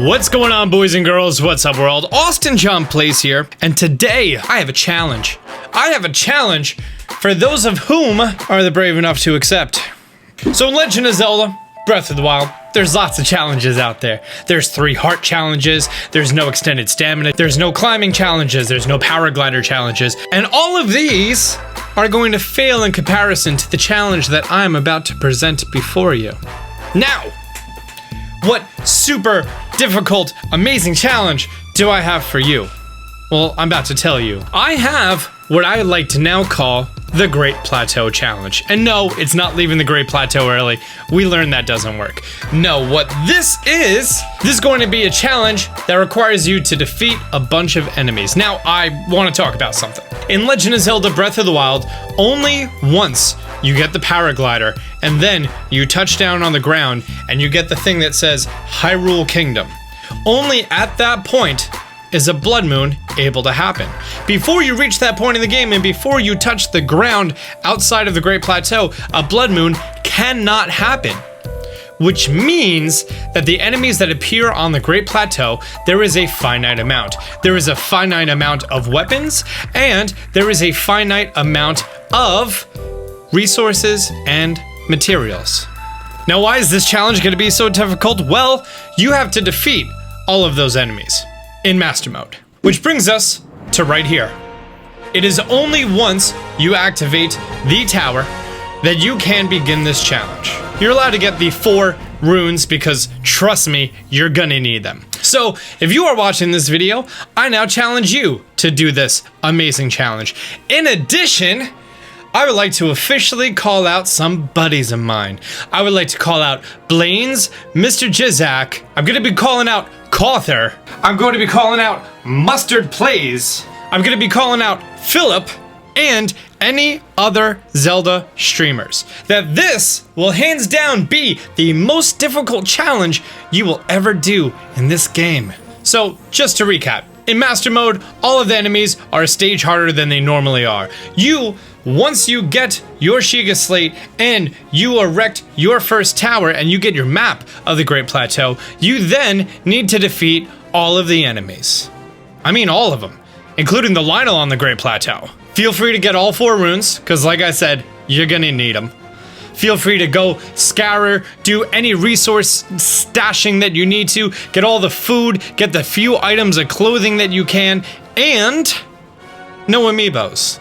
What's going on, boys and girls? What's up, world? Austin John Plays here, and today I have a challenge. I have a challenge for those of whom are the brave enough to accept. So in Legend of Zelda Breath of the Wild, there's lots of challenges out there. There's 3 heart challenges, there's no extended stamina, there's no climbing challenges, there's no power glider challenges, and all of these are going to fail in comparison to the challenge that I'm about to present before you. Now, what super difficult, amazing challenge do I have for you? Well, I'm about to tell you. I have what I like to now call the Great Plateau Challenge. And no, it's not leaving the Great Plateau early. We learned that doesn't work. No, what this is going to be a challenge that requires you to defeat a bunch of enemies. Now, I want to talk about something. In Legend of Zelda Breath of the Wild, only once you get the paraglider, and then you touch down on the ground, and you get the thing that says Hyrule Kingdom. Only at that point is a blood moon able to happen. Before you reach that point in the game, and before you touch the ground outside of the Great Plateau, a blood moon cannot happen. Which means that the enemies that appear on the Great Plateau, there is a finite amount. There is a finite amount of weapons, and there is a finite amount of resources and materials. Now, why is this challenge going to be so difficult? Well, you have to defeat all of those enemies in Master Mode. Which brings us to right here. It is only once you activate the tower that you can begin this challenge. You're allowed to get the 4 runes because, trust me, you're gonna need them. So, if you are watching this video, I now challenge you to do this amazing challenge. In addition, I would like to officially call out some buddies of mine. I would like to call out Blaine's, Mr. Jizak. I'm gonna be calling out Cawther. I'm going to be calling out Mustard Plays. I'm gonna be calling out Philip and any other Zelda streamers. That this will hands down be the most difficult challenge you will ever do in this game. So, just to recap, in Master Mode, all of the enemies are a stage harder than they normally are. Once you get your Sheikah Slate and you erect your first tower and you get your map of the Great Plateau, you then need to defeat all of the enemies. I mean all of them, including the Lionel on the Great Plateau. Feel free to get all 4 runes, because like I said, you're gonna need them. Feel free to go scour, do any resource stashing that you need to, get all the food, get the few items of clothing that you can, and no amiibos.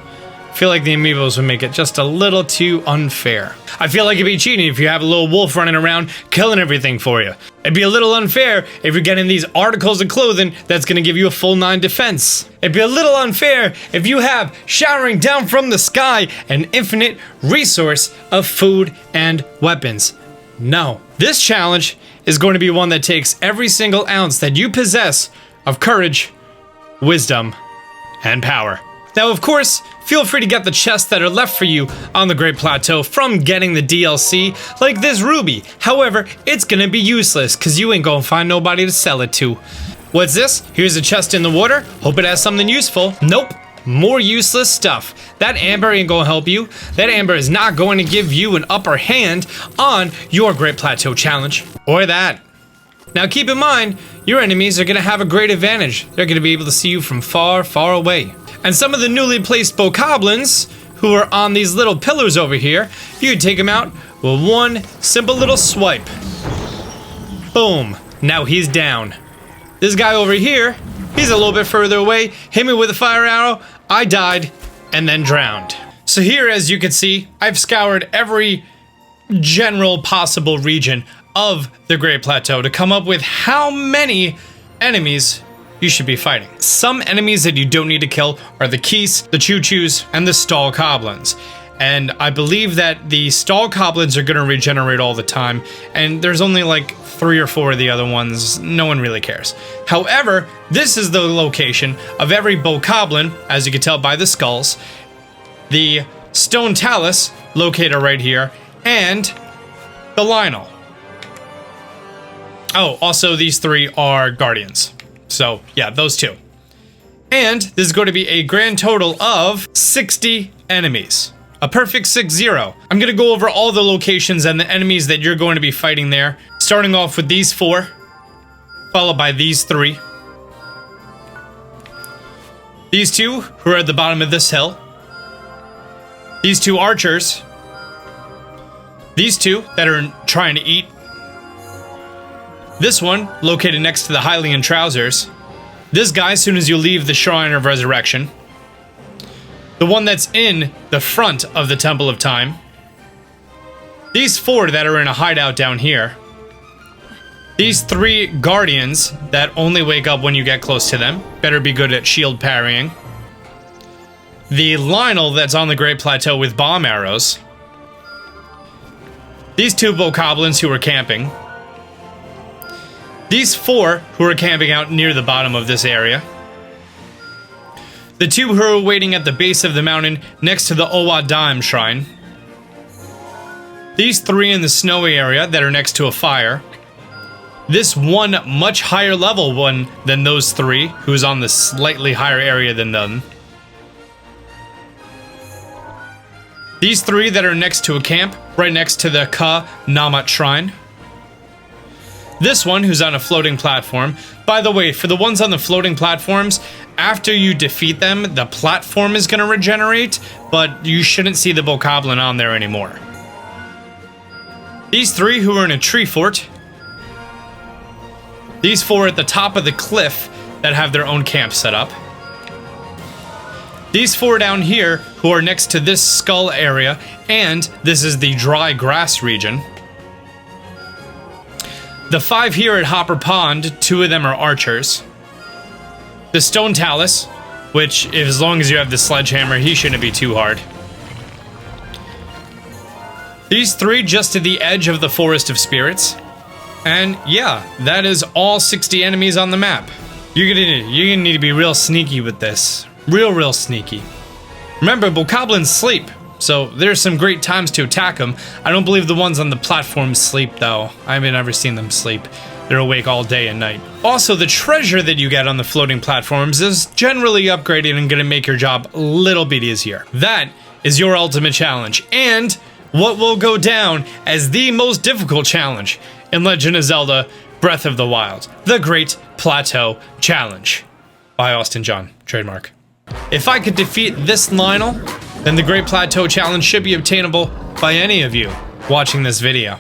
I feel like the amiibos would make it just a little too unfair. I feel like it'd be cheating if you have a little wolf running around killing everything for you. It'd be a little unfair if you're getting these articles of clothing that's gonna give you a full 9 defense. It'd be a little unfair if you have showering down from the sky an infinite resource of food and weapons. No. This challenge is going to be one that takes every single ounce that you possess of courage, wisdom, and power. Now, of course, feel free to get the chests that are left for you on the Great Plateau from getting the DLC, like this ruby. However, it's gonna be useless, cause you ain't gonna find nobody to sell it to. What's this? Here's a chest in the water. Hope it has something useful. Nope. More useless stuff. That amber ain't gonna help you. That amber is not going to give you an upper hand on your Great Plateau challenge. Or that. Now keep in mind, your enemies are gonna have a great advantage. They're gonna be able to see you from far, far away. And some of the newly placed bokoblins, who are on these little pillars over here, you can take them out with one simple little swipe. Boom, now he's down. This guy over here, he's a little bit further away, hit me with a fire arrow, I died, and then drowned. So here, as you can see, I've scoured every general possible region of the Great Plateau to come up with how many enemies you should be fighting. Some enemies that you don't need to kill are the Keese, the Choo-Choos, and the Stall Goblins. And I believe that the Stall Goblins are gonna regenerate all the time, and there's only like 3 or 4 of the other ones. No one really cares. However, this is the location of every bokoblin, as you can tell by the skulls, the Stone Talus, located right here, and the Lionel. Oh, also these 3 are Guardians. So, yeah, those 2. And this is going to be a grand total of 60 enemies. A perfect 6-0. I'm going to go over all the locations and the enemies that you're going to be fighting there. Starting off with these 4. followed by these three. These two, who are at the bottom of this hill. These two archers. These two that are trying to eat. This one, located next to the Hylian trousers. This guy, as soon as you leave the Shrine of Resurrection. The one that's in the front of the Temple of Time. These four that are in a hideout down here. These three guardians that only wake up when you get close to them. Better be good at shield parrying. The Lionel that's on the Great Plateau with bomb arrows. These two bokoblins who are camping. These four who are camping out near the bottom of this area. The two who are waiting at the base of the mountain next to the Owa-Daim shrine. These three in the snowy area that are next to a fire. This one much higher level one than those three, who's on the slightly higher area than them. These three that are next to a camp, right next to the Ka-Namat shrine. This one who's on a floating platform. By the way, for the ones on the floating platforms, after you defeat them, the platform is going to regenerate, but you shouldn't see the bokoblin on there anymore. These three who are in a tree fort. These four at the top of the cliff that have their own camp set up. These four down here who are next to this skull area, and this is the dry grass region. The five here at Hopper Pond, two of them are archers. The Stone Talus, which as long as you have the sledgehammer, he shouldn't be too hard. These three just to the edge of the Forest of Spirits. And yeah, that is all 60 enemies on the map. You're gonna need to be real sneaky with this. Real sneaky. Remember, bokoblins sleep, so there's some great times to attack them. I don't believe the ones on the platform sleep, though. I haven't ever seen them sleep. They're awake all day and night. Also, the treasure that you get on the floating platforms is generally upgraded and gonna make your job a little bit easier. That is your ultimate challenge, and what will go down as the most difficult challenge in Legend of Zelda Breath of the Wild, the Great Plateau Challenge. By Austin John, trademark. If I could defeat this Lionel, then the Great Plateau Challenge should be obtainable by any of you watching this video.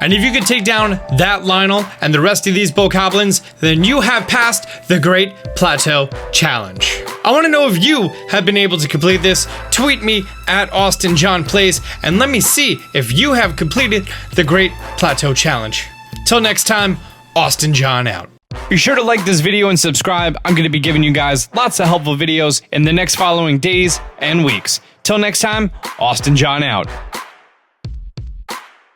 And if you could take down that Lionel and the rest of these bokoblins, then you have passed the Great Plateau Challenge. I want to know if you have been able to complete this. Tweet me at AustinJohnPlays and let me see if you have completed the Great Plateau Challenge. Till next time, Austin John out. Be sure to like this video and subscribe. I'm going to be giving you guys lots of helpful videos in the next following days and weeks. Till next time, Austin John out.